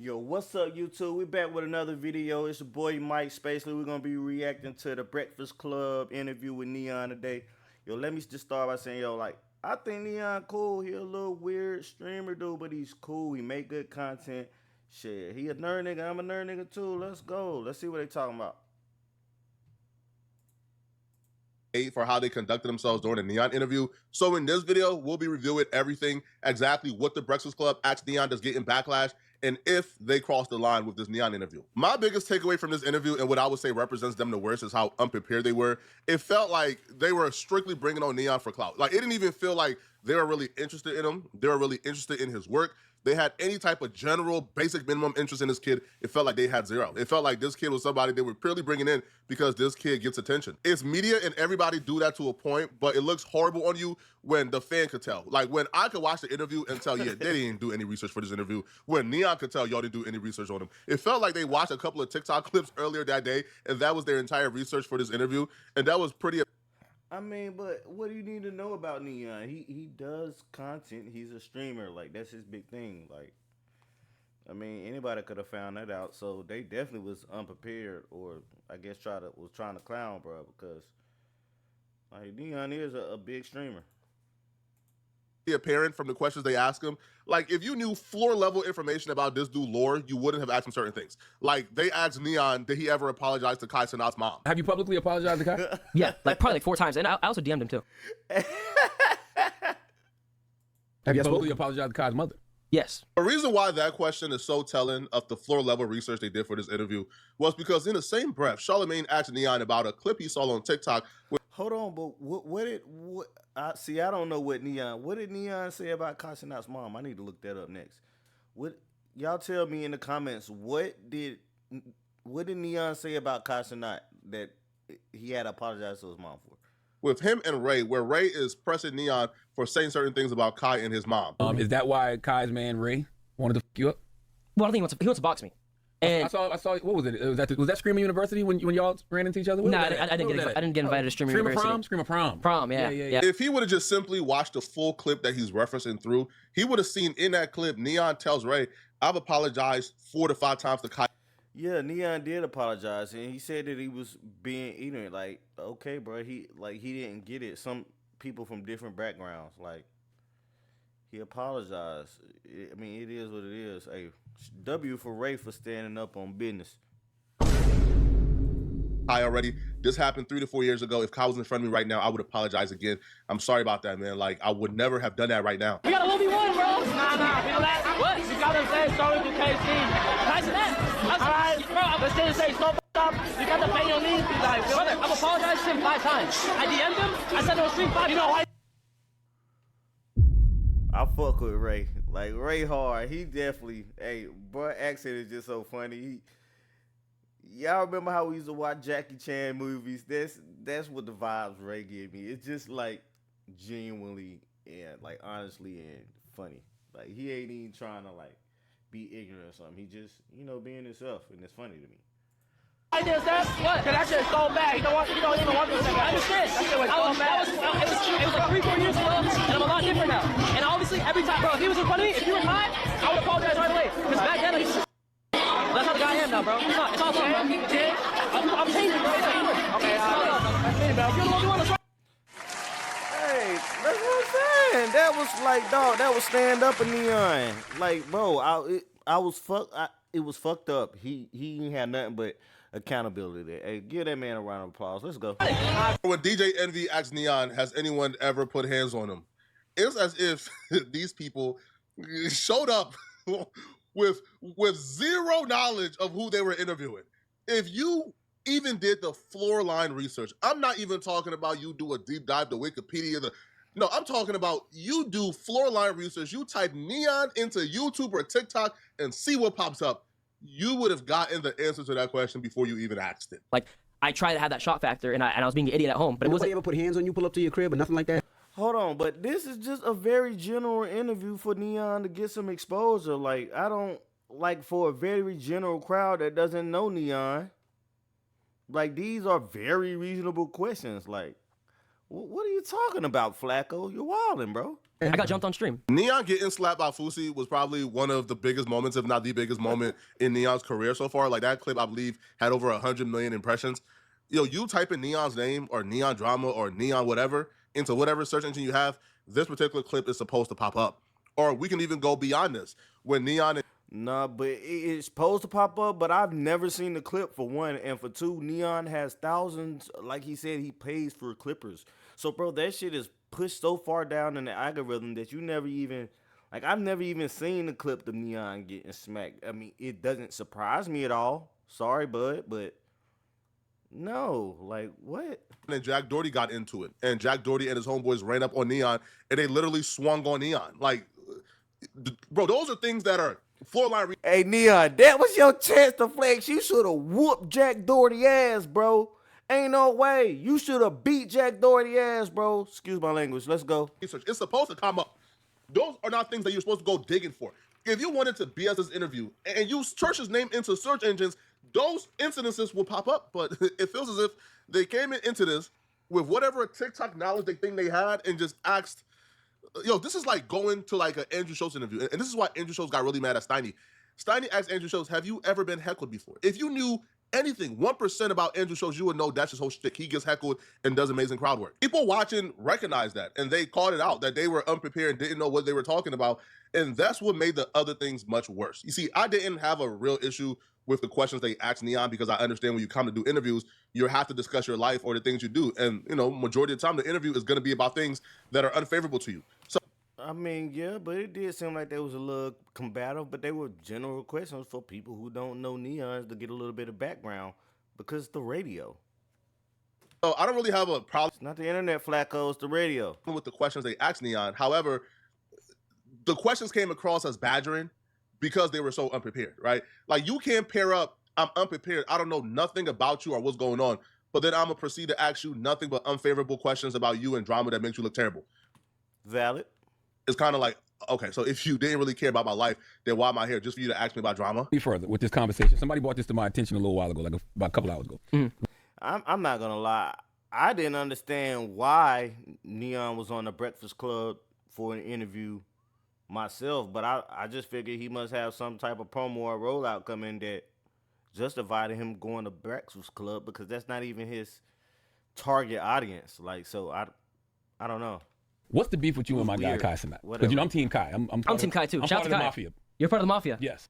Yo, what's up, YouTube? We back with another video. It's your boy skMikespacely. We're gonna be reacting to the Breakfast Club interview with Neon today. Yo, let me just start by saying, yo, like, I think Neon cool. He a little weird streamer dude, but he's cool. He make good content. Shit, he a nerd nigga. I'm a nerd nigga too. Let's go. Let's see what they talking about. For how they conducted themselves during the Neon interview. So in this video, we'll be reviewing everything, exactly what the Breakfast Club asked Neon that's getting backlash, and if they cross the line with this Neon interview. My biggest takeaway from this interview, and what I would say represents them the worst, is how unprepared they were. It felt like they were strictly bringing on Neon for clout. Like, it didn't even feel like they were really interested in him. They were really interested in his work. They had any type of general, basic, minimum interest in this kid. It felt like they had zero. It felt like this kid was somebody they were purely bringing in because this kid gets attention. It's media and everybody do that to a point, but it looks horrible on you when the fan could tell. Like, when I could watch the interview and tell, yeah, they didn't do any research for this interview. When Neon could tell y'all didn't do any research on him. It felt like they watched a couple of TikTok clips earlier that day, and that was their entire research for this interview. And that was pretty... I mean, but what do you need to know about Neon? He does content. He's a streamer. Like, that's his big thing. Like, I mean, anybody could have found that out. So they definitely was unprepared, or I guess was trying to clown, bro, because like Neon is a big streamer. Apparent from the questions they ask him. Like, if you knew floor level information about this dude lore, you wouldn't have asked him certain things. Like, they asked Neon, did he ever apologize to Kai Cenat's mom? Have you publicly apologized to Kai? Yeah, like probably like 4 times, and I also DM'd him too. Have you publicly apologized to Kai's mother? Yes. The reason why that question is so telling of the floor level research they did for this interview was because in the same breath, Charlemagne asked Neon about a clip he saw on TikTok. Hold on, but I don't know what did Neon say about Kai Cenat's mom? I need to look that up next. Y'all tell me in the comments, what did Neon say about Kai Cenat that he had to apologize to his mom for? With him and Ray, where Ray is pressing Neon for saying certain things about Kai and his mom. Is that why Kai's man Ray wanted to fuck you up? Well, I think he wants to box me. And I saw. What was it? Was that Screaming University when y'all ran into each other? No, I didn't get invited to Screaming University. Scream of Prom. Prom, yeah. If he would have just simply watched the full clip that he's referencing through, he would have seen in that clip Neon tells Ray, "I've apologized 4 to 5 times to Kai." Yeah, Neon did apologize, and he said that he was being ignorant. Like, okay, bro, he didn't get it. Some people from different backgrounds, like, he apologized. I mean, it is what it is. Hey, W for Ray for standing up on business. Kai already. This happened 3 to 4 years ago. If Kai was in front of me right now, I would apologize again. I'm sorry about that, man. Like, I would never have done that right now. We got a 1v1, bro. Nah. What? You gotta say sorry to KC. Kai Cenat. Alright, bro. Let's say so up. You got to pay your knees. Be like, brother, I've apologized to him 5 times. I DM'd him. I said it was stream 5. You know why? I fuck with Ray. Like, Ray hard. He definitely, hey, bro, accent is just so funny. Y'all remember how we used to watch Jackie Chan movies? That's what the vibes Ray gave me. It's just like genuinely and like honestly and funny. Like, he ain't even trying to like be ignorant or something. He just, being himself, and it's funny to me. I did that. What? Cause that shit is so bad. You don't even want to say that. I understand. That shit was so bad. It was like 3-4 years ago, and I'm a lot different now. And obviously, every time, bro, if he was in front of me, if you were mine, I would apologize right away. Because back then, that's how the guy I am now, bro. It's all good, bro. I'm changing, bro. Okay, that's me, bro. You're the one who wants to. Hey, that's what I'm saying. That was like, dog, that was stand up in Neon. Like, bro, it was fucked up. He ain't had nothing but accountability there. Hey, give that man a round of applause. Let's go. When DJ Envy asked Neon, has anyone ever put hands on him? It's as if these people showed up with zero knowledge of who they were interviewing. If you even did the floor line research, I'm not even talking about you do a deep dive to Wikipedia. No, I'm talking about you do floor line research. You type Neon into YouTube or TikTok and see what pops up. You would have gotten the answer to that question before you even asked it. Like, I tried to have that shock factor, and I was being an idiot at home, but it wasn't. Nobody ever put hands on you, pull up to your crib, or nothing like that? Hold on, but this is just a very general interview for Neon to get some exposure. Like, I don't, like, for a very general crowd that doesn't know Neon, like, these are very reasonable questions. Like, What are you talking about, Flacco? You're wilding, bro. I got jumped on stream. Neon getting slapped by Fusi was probably one of the biggest moments, if not the biggest moment in Neon's career so far. Like, that clip, I believe, had over 100 million impressions. Yo, you type in Neon's name or Neon drama or Neon whatever into whatever search engine you have, this particular clip is supposed to pop up. Or we can even go beyond this. When Neon... Nah, but it's supposed to pop up, but I've never seen the clip, for one. And for two, Neon has thousands, like he said, he pays for clippers. So, bro, that shit is pushed so far down in the algorithm that you never even, like, I've never even seen the clip of Neon getting smacked. I mean, it doesn't surprise me at all. Sorry, bud, but no, like, what? And Jack Doherty got into it. And Jack Doherty and his homeboys ran up on Neon, and they literally swung on Neon. Like, bro, those are things that are floorline. Hey, Neon, that was your chance to flex. You should have whooped Jack Doherty ass, bro. Ain't no way. You should have beat Jack Doherty ass, bro. Excuse my language. Let's go. It's supposed to come up. Those are not things that you're supposed to go digging for. If you wanted to BS this interview and use Church's name into search engines, those incidences will pop up. But it feels as if they came into this with whatever TikTok knowledge they think they had and just asked, yo, this is like going to like an Andrew Schultz interview. And this is why Andrew Schultz got really mad at Steiny. Steiny asked Andrew Schultz, have you ever been heckled before? If you knew anything, 1% about Andrew Schultz, you would know that's his whole shtick. He gets heckled and does amazing crowd work. People watching recognize that, and they called it out, that they were unprepared and didn't know what they were talking about. And that's what made the other things much worse. You see, I didn't have a real issue with the questions they asked Neon, because I understand when you come to do interviews, you have to discuss your life or the things you do. And, you know, majority of the time, the interview is going to be about things that are unfavorable to you. So, I mean, yeah, but it did seem like there was a little combative, but they were general questions for people who don't know Neons to get a little bit of background, because it's the radio. So I don't really have a problem. It's not the internet, Flacco, it's the radio. With the questions they asked Neon. However, the questions came across as badgering because they were so unprepared, right? Like, you can't pair up, I'm unprepared, I don't know nothing about you or what's going on, but then I'm going to proceed to ask you nothing but unfavorable questions about you and drama that makes you look terrible. Valid. It's kind of like, okay, so if you didn't really care about my life, then why am I here? Just for you to ask me about drama? Be further with this conversation. Somebody brought this to my attention a little while ago, like about a couple hours ago. I'm not going to lie. I didn't understand why Neon was on the Breakfast Club for an interview myself, but I just figured he must have some type of promo or rollout coming that justified him going to Breakfast Club, because that's not even his target audience. Like, so I don't know. What's the beef with you and my guy Kai Cenat? Because, you know, I'm Team Kai. I'm Team Kai too. I'm Shout part out to of the Kai. mafia. You're part of the mafia? Yes.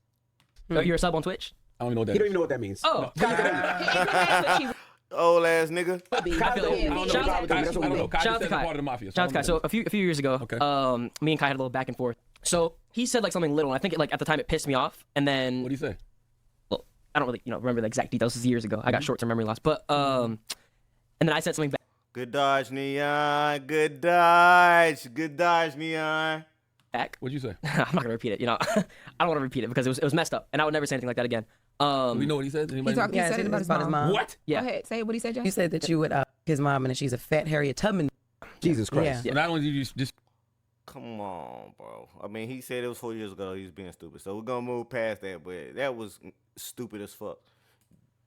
You're a sub on Twitch? I don't even know what that He don't is. even know what that means. Oh. Old ass nigga. Shout out to Kai. Part of the mafia. Shout out to Kai. So a few years ago, me and Kai had a little back and forth. So he said like something little, and I think at the time it pissed me off. And then What do you say? well, I don't really remember the exact details. This is years ago. I got short-term memory loss. But and then I said something back. Good dodge, Neon. Good dodge. Good dodge, Neon. What'd you say? I'm not gonna repeat it. I don't want to repeat it because it was messed up, and I would never say anything like that again. Do we know what he said? He said it about his mom. What? Yeah. Go ahead, say what he said, Jess. He said that you would his mom and that she's a fat Harriet Tubman. Jesus Christ. So not only did you just Come on, bro. I mean, he said it was 4 years ago. He was being stupid. So we're going to move past that. But that was stupid as fuck.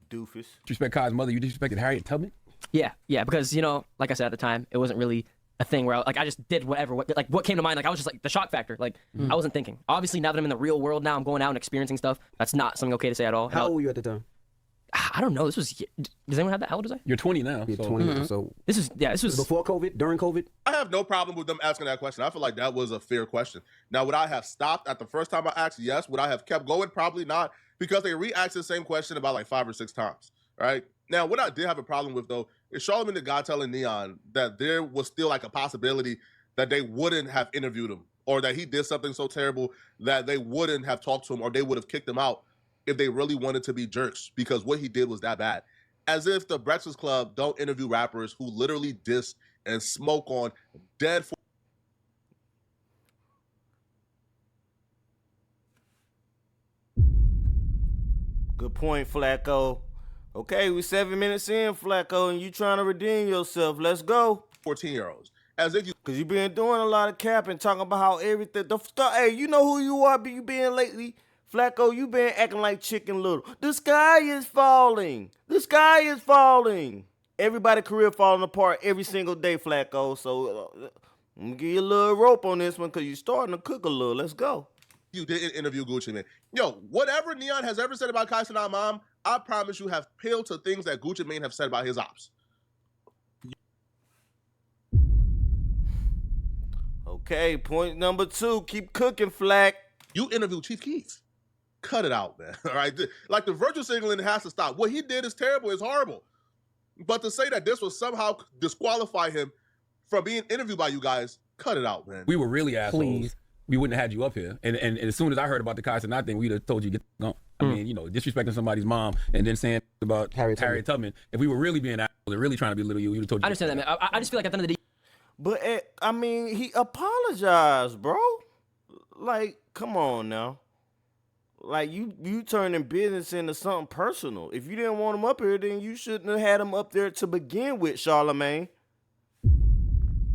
Doofus. disrespect Kai's mother, you disrespected Harriet Tubman? Yeah, because like I said at the time, it wasn't really a thing where I just did whatever, what came to mind. Like I was just like the shock factor. Like I wasn't thinking. Obviously, now that I'm in the real world, now I'm going out and experiencing stuff. That's not something okay to say at all. How old were you at the time? I don't know. This was. Does anyone have that? How old was I? You're 20 now. You're so. 20. So This was before COVID, during COVID. I have no problem with them asking that question. I feel like that was a fair question. Now, would I have stopped at the first time I asked? Yes. Would I have kept going? Probably not, because they re-asked the same question about like 5 or 6 times, right? Now, what I did have a problem with, though, is Charlamagne the guy telling Neon that there was still like a possibility that they wouldn't have interviewed him, or that he did something so terrible that they wouldn't have talked to him, or they would have kicked him out if they really wanted to be jerks, because what he did was that bad. As if the Breakfast Club don't interview rappers who literally diss and smoke on dead. Good point, Flacco. Okay, we 7 minutes in, Flacco, and you trying to redeem yourself. Let's go. 14-year-olds. As if you... Because you been doing a lot of capping, talking about how everything... Hey, you know who you are, you been lately? Flacco, you been acting like Chicken Little. The sky is falling. The sky is falling. everybody career falling apart every single day, Flacco. So I'm gonna give you a little rope on this one because you're starting to cook a little. Let's go. You didn't interview Gucci Mane. Yo, whatever Neon has ever said about Kai Cenat mom, I promise you have peeled to things that Gucci Mane have said about his ops. Okay, point number 2. Keep cooking, Flack. You interviewed Chief Keef. Cut it out, man. All right? Like, the virtue signaling has to stop. What he did is terrible. It's horrible. But to say that this will somehow disqualify him from being interviewed by you guys, cut it out, man. We were really assholes. Please. We wouldn't have had you up here. And as soon as I heard about the Kai Cenat thing, we'd have told you get gone. I mean, you know, disrespecting somebody's mom and then saying about Harriet Tubman. If we were really being assholes and really trying to belittle you, we'd have told you. I understand that, man. I just feel like at the end of the day. But, I mean, he apologized, bro. Like, come on now. Like, you turning business into something personal. If you didn't want him up here, then you shouldn't have had him up there to begin with, Charlamagne.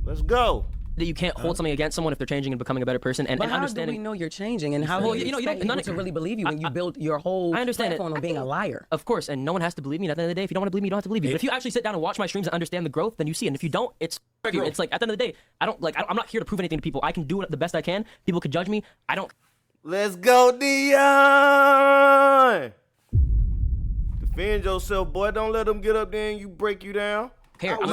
Let's go. That you can't hold something against someone if they're changing and becoming a better person. And But how understanding. do we know you're changing? And how do you expect people to really believe you when you build your whole I understand platform on being a liar? Of course, and no one has to believe me. At the end of the day, if you don't want to believe me, you don't have to believe me. But if you actually sit down and watch my streams and understand the growth, then you see it. And if you don't, it's like at the end of the day, I'm not here to prove anything to people. I can do it the best I can. People could judge me. I don't. Let's go, Dion. Defend yourself, boy. Don't let them get up there and you break you down. Care. I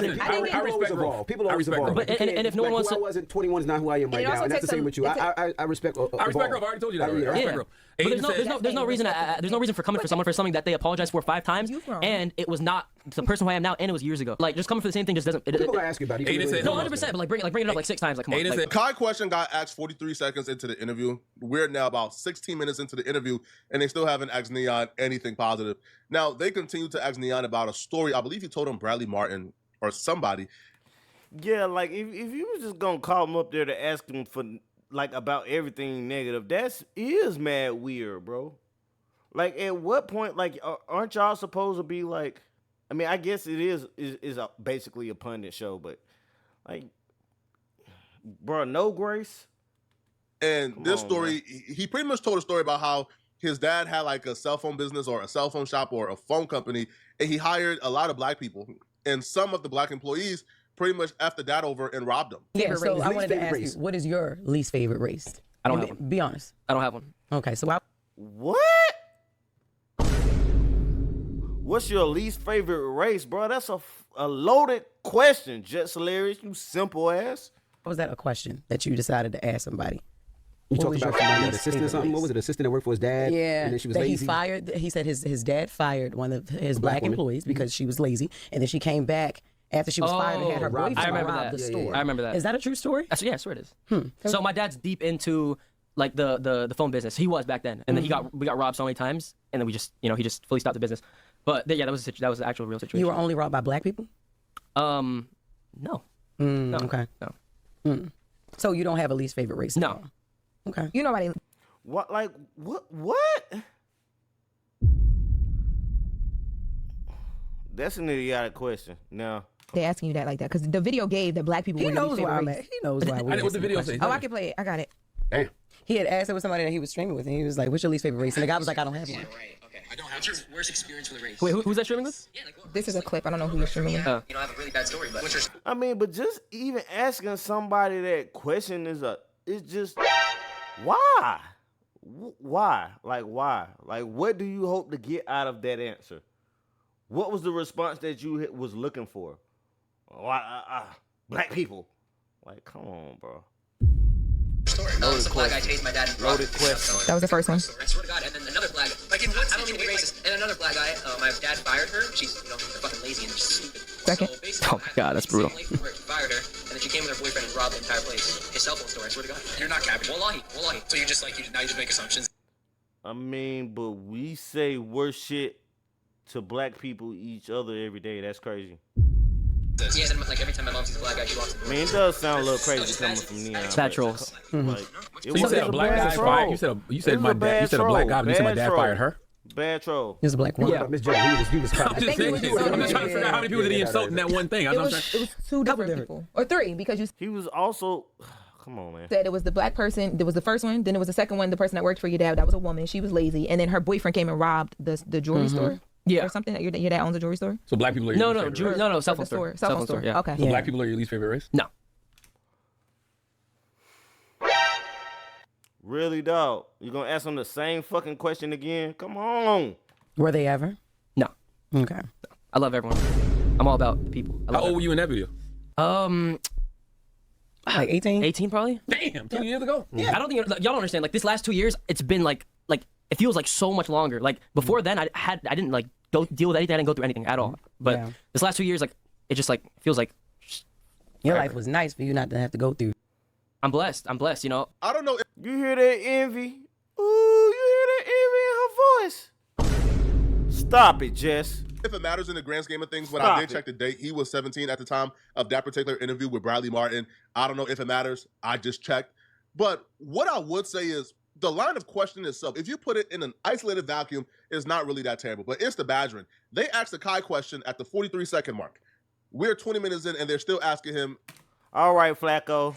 respect evolve. People always evolve. But and if no one wants who to, I was at 21 is not who I am right now, and that's the same with you. I respect. I respect her. I've already told you that. Yeah. I respect her. But there's no reason for coming for someone for something that they apologized for 5 times, and it was not the person who I am now, and it was years ago. Like just coming for the same thing just doesn't. People gonna ask you about it. No, 100%. But bring it up 6 times. Like come on. Like, Kai question got asked 43 seconds into the interview. We're now about 16 minutes into the interview, and they still haven't asked Neon anything positive. Now, they continue to ask Neon about a story. I believe he told him Bradley Martin or somebody. Yeah, like if you was just gonna call him up there to ask him for like about everything negative, is mad weird, bro. Like at what point, like aren't y'all supposed to be like? I mean, I guess it is basically a pundit show, but like, bro, no grace. And this story, he pretty much told a story about how his dad had like a cell phone business or a cell phone shop or a phone company, and he hired a lot of black people. And some of the black employees pretty much effed the dad over and robbed him. Yeah, so I wanted to ask you, what is your least favorite race? I don't have one. Be honest. I don't have one. Okay, so What? What's your least favorite race, bro? That's a loaded question, Jess Hilarious, you simple ass. how was that a question that you decided to ask somebody? You What talked was about your somebody, an least assistant or favorite something. race? What was it? Assistant that worked for his dad? Yeah, And then she was that lazy. he fired. He said his dad fired one of his black woman. employees because she was lazy, and then she came back after she was fired and had her boyfriend I remember rob that. the store. I remember that. Is that a true story? Yeah, I swear it is. So my dad's deep into like the phone business. He was back then, and then we got robbed so many times, and then we just he just fully stopped the business. But yeah, that was the actual real situation. You were only robbed by black people? No. No. Okay. No. So you don't have a least favorite race? No. Okay. You know nobody. What? Like what? That's an idiotic question. Now They asking you that like that because the video gave that black people. He were your knows least why favorite I'm race. at. He knows why. I know what the video say. Oh, I can play it. I got it. Damn. He had asked it with somebody that he was streaming with, and he was like, "What's your least favorite race?" And the guy was like, "I don't have one." Right, okay. I don't have What's your worst experience with a race? Wait, who's that streaming with? Yeah, like what? This is a clip. I don't know who you're streaming with. You know, I have a really bad story, but what's your I mean, but just even asking somebody that question is just why? Why? Like why? Like what do you hope to get out of that answer? What was the response that you was looking for? Oh, black people. Like, come on, bro. story? Some black guy chased my dad and Loaded question. That was the first one. I swear to God. And then another black guy. Like, I don't mean to be racist. And another black guy, my dad fired her. She's, they're fucking lazy and they're stupid. Second. So basically, Oh my God, that's brutal. Late from work, he fired her, and then she came with her boyfriend and robbed the entire place. His cell phone store, I swear to God. You're not capping. Wallahi. So you just now you just make assumptions. I mean, but we say worse shit to black people each other every day. That's crazy. Yeah, then like every time my mom sees a black guy, she walks in the I mean, it does sound a little crazy coming from Neon. Bad trolls. Like, So you said a black guy fired. You said a black guy. But you said my dad fired her. Bad troll. He was a black woman. Yeah. Miss Jones, he was I'm just saying. I'm just trying to figure out how many people did he insult in that one thing. It was 2 different people. Or 3, because you He was also, come on, man. said it was the black person. There was the first one. Then it was the second one, the person that worked for your dad. That was a woman. She was lazy. And then her boyfriend came and robbed the jewelry store. or something? That your dad owns a jewelry store? So black people are your least favorite race? No, cell phone store. Cell phone store. Yeah. Okay. So black people are your least favorite race? No. Really, dog? You gonna ask them the same fucking question again? Come on. Were they ever? No. Okay. I love everyone. I'm all about people. How old were you in that video? Like 18? 18 probably. Damn, 2 years ago. Yeah. I don't think y'all don't understand. Like this last 2 years, it's been like it feels like so much longer. Like before then, I didn't like go deal with anything. I didn't go through anything at all. But this last 2 years, like it just like feels like your life was nice for you not to have to go through. I'm blessed. You know. I don't know. You hear that envy? Ooh, you hear that envy in her voice? Stop it, Jess. If it matters in the grand scheme of things, when Stop I did check the date, he was 17 at the time of that particular interview with Bradley Martin. I don't know if it matters. I just checked. But what I would say is the line of questioning itself, if you put it in an isolated vacuum, is not really that terrible. But it's the badgering. They asked the Kai question at the 43-second mark. We're 20 minutes in, and they're still asking him. All right, Flacco.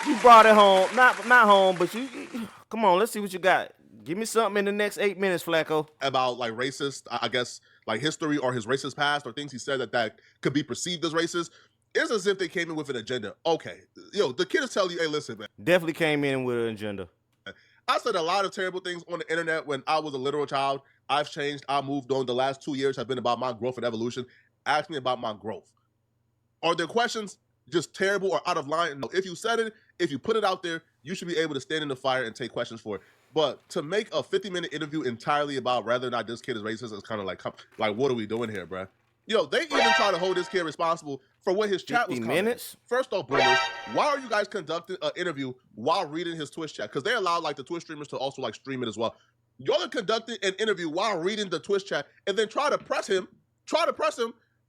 You brought it home. Not home, but you come on, let's see what you got. Give me something in the next 8 minutes, Flacco. About like racist, I guess, like history or his racist past or things he said that could be perceived as racist. It's as if they came in with an agenda. Okay, the kid is telling you, hey, listen, man. Definitely came in with an agenda. I said a lot of terrible things on the internet when I was a literal child. I've changed. I moved on. The last 2 years have been about my growth and evolution. Ask me about my growth. Are there questions just terrible or out of line? No. If you said it, if you put it out there, you should be able to stand in the fire and take questions for it. But to make a 50-minute interview entirely about whether or not this kid is racist is kind of like what are we doing here, bruh? They even try to hold this kid responsible for what his chat was 50 commenting. minutes? First off, boomers, why are you guys conducting an interview while reading his Twitch chat? Because they allow like the Twitch streamers to also like stream it as well. Y'all are conducting an interview while reading the Twitch chat and then try to press him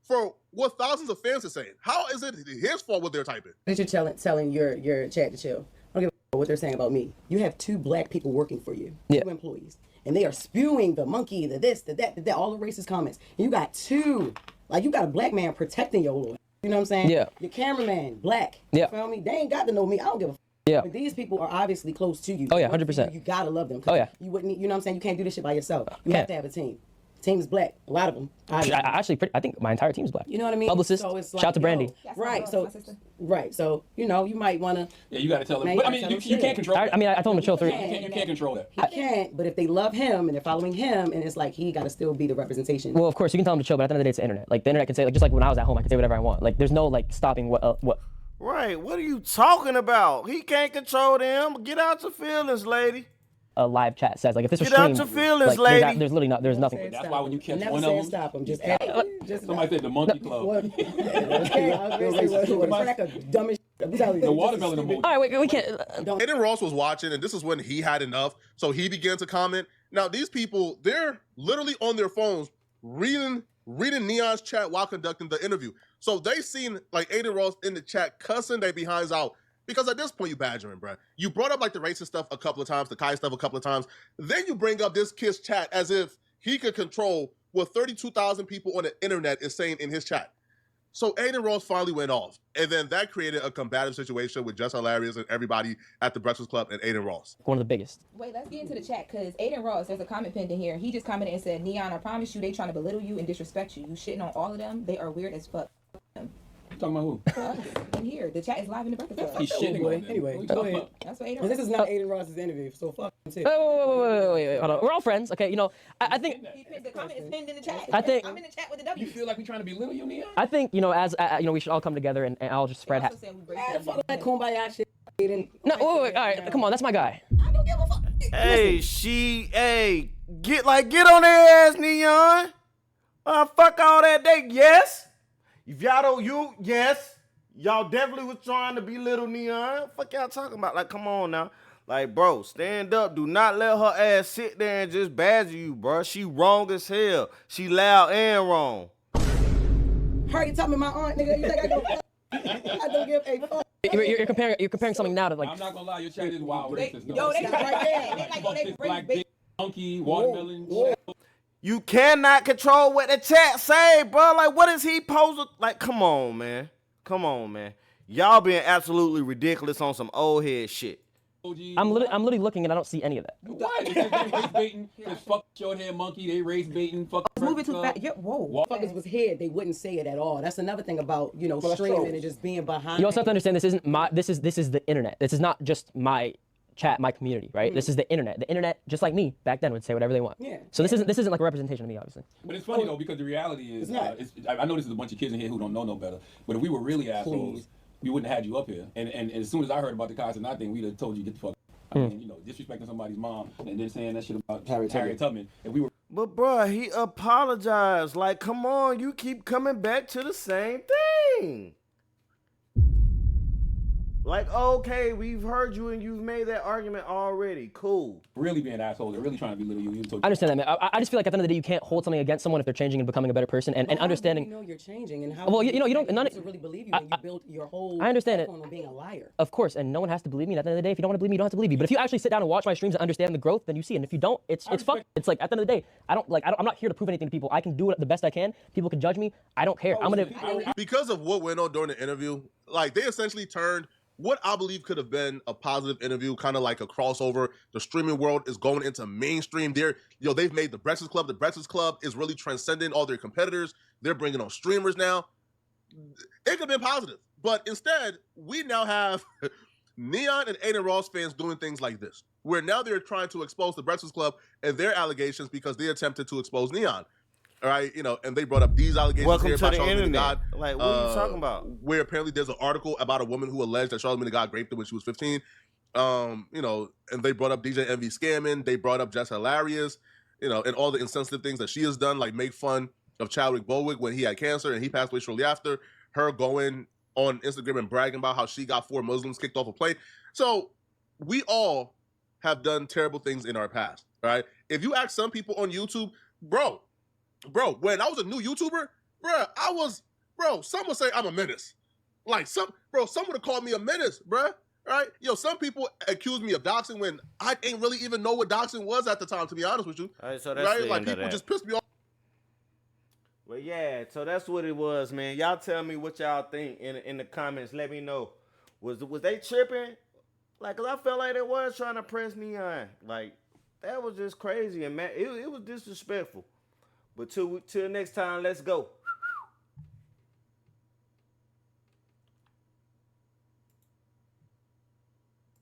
for what thousands of fans are saying. How is it his fault what they're typing? That you're telling your chat to chill. I don't give a what they're saying about me. You have 2 black people working for you, 2 employees, and they are spewing the monkey, the this, the that, all the racist comments. And you got 2, like you got a black man protecting your little. You know what I'm saying? Yeah. Your cameraman, black. Yeah. You feel me? They ain't got to know me. I don't give a. Yeah. But these people are obviously close to you. Oh yeah, 100%. You gotta love them. Oh yeah. You wouldn't. You know what I'm saying? You can't do this shit by yourself. You have to have a team. Team is black. A lot of them. I think my entire team is black. You know what I mean? Publicist. So it's like, shout out to Brandy. Right. So you might want to. Yeah, you got to tell them. But I mean, you can't control that. I told him to chill 3. You can't control that. He can't. But if they love him and they're following him, and it's like he got to still be the representation. Well, of course you can tell him to chill, but at the end of the day, it's the internet. Like the internet can say, like just like when I was at home, I can say whatever I want. Like there's no like stopping what. Right, what are you talking about? He can't control them. Get out your feelings, lady. A live chat says like if this was Get out streamed, your feelings, like, lady. there's literally there's nothing. That's why when you catch Never one said of them, stop him. Just somebody said the monkey club. The watermelon emoji. All right, wait, we can't. Aiden Ross was watching, and this is when he had enough, so he began to comment. Now, these people, they're literally on their phones reading Neon's chat while conducting the interview. So they seen like Aiden Ross in the chat cussing their behinds out. Because at this point, you badgering, bruh. You brought up like the racist stuff a couple of times, the Kai stuff a couple of times. Then you bring up this kid's chat as if he could control what 32,000 people on the internet is saying in his chat. So Aiden Ross finally went off. And then that created a combative situation with Jess Hilarious and everybody at the Breakfast Club and Aiden Ross. One of the biggest. Wait, let's get into the chat because Aiden Ross, there's a comment pinned in here. He just commented and said, Neon, I promise you they trying to belittle you and disrespect you. You shitting on all of them. They are weird as fuck. Talking about who? In here, the chat is live in the Breakfast Club. He's shitting on them. Anyway, go ahead. That's what Aiden Well, Ross this is not Aiden Ross's interview, so fuck him too. Wait, hold on. We're all friends, okay? You know, I think. The comment is pinned in the chat. I think. I'm in the chat with the W. You feel like we're trying to belittle you, Neon? I think as we should all come together and I'll just spread. Fuck that kumbaya shit. No, wait, all right, come on, that's my guy. I don't give a fuck. Hey, get on their ass, Neon. Fuck all that. Yes. If y'all don't, yes. Y'all definitely was trying to belittle Neon. Fuck y'all talking about? Like, come on now. Like, bro, stand up. Do not let her ass sit there and just badger you, bro. She wrong as hell. She loud and wrong. Hurry, you talking to my aunt, nigga. You think I don't give a fuck? You're comparing something now to like. I'm not gonna lie, your chat is wild racist. Yo, they right there. They black bring monkey, watermelon. You cannot control what the chat say, bro. Like, what is he posing? Like, come on, man. Y'all being absolutely ridiculous on some old head shit. I'm literally looking and I don't see any of that. What? They race baiting. This fuck short hair monkey. They race baiting. Fuck. Moving too fast. Yeah, whoa. Motherfuckers was here. They wouldn't say it at all. That's another thing about streaming and just being behind. You also have to understand this isn't my. This is the internet. This is not just my chat, my community, right? This is the internet. The internet, just like me back then, would say whatever they want. Yeah. So this isn't like a representation of me, obviously. But it's funny though, because the reality is, I know this is a bunch of kids in here who don't know no better. But if we were really assholes, we wouldn't have had you up here. And as soon as I heard about the Kai Cenat thing, we'd have told you get the fuck. I mean, disrespecting somebody's mom and then saying that shit about Harriet Tubman. If we were. But bruh, he apologized. Like, come on, you keep coming back to the same thing. Like, okay, we've heard you and you've made that argument already. Cool. Really being assholes. They're really trying to be little you. I understand that, man. I just feel like at the end of the day, you can't hold something against someone if they're changing and becoming a better person and understanding. You know you're changing and how. Well, you don't really believe you when you build your whole. I understand it. On being a liar. Of course, and no one has to believe me. At the end of the day, if you don't want to believe me, you don't have to believe me. But if you actually sit down and watch my streams and understand the growth, then you see. And if you don't, it's fuck. It's like at the end of the day, I'm not here to prove anything to people. I can do it the best I can. People can judge me. I don't care. Because of what went on during the interview, like they essentially turned what I believe could have been a positive interview, kind of like a crossover. The streaming world is going into mainstream. They've made the Breakfast Club. The Breakfast Club is really transcending all their competitors. They're bringing on streamers now. It could have been positive, but instead, we now have Neon and Aiden Ross fans doing things like this, where now they're trying to expose the Breakfast Club and their allegations because they attempted to expose Neon. All right, and they brought up these allegations. Welcome here to about the Charlamagne internet. God, Like, what are you talking about? Where apparently there's an article about a woman who alleged that Charlamagne God raped her when she was 15. And they brought up DJ Envy scamming. They brought up Jess Hilarious, and all the insensitive things that she has done, like make fun of Chadwick Boseman when he had cancer and he passed away shortly after. Her going on Instagram and bragging about how she got 4 Muslims kicked off a plane. So we all have done terrible things in our past, right? If you ask some people on YouTube, bro, when I was a new YouTuber, some would say I'm a menace. Like some would have called me a menace, right? Some people accuse me of doxing when I ain't really even know what doxing was at the time, to be honest with you. All right, so that's right? the Like end of people that. just pissed me off. Well, yeah, so that's what it was, man. Y'all tell me what y'all think in the comments. Let me know. Was they tripping? Like, cause I felt like they was trying to press Neon. Like, that was just crazy, and man, it was disrespectful. But till next time, let's go.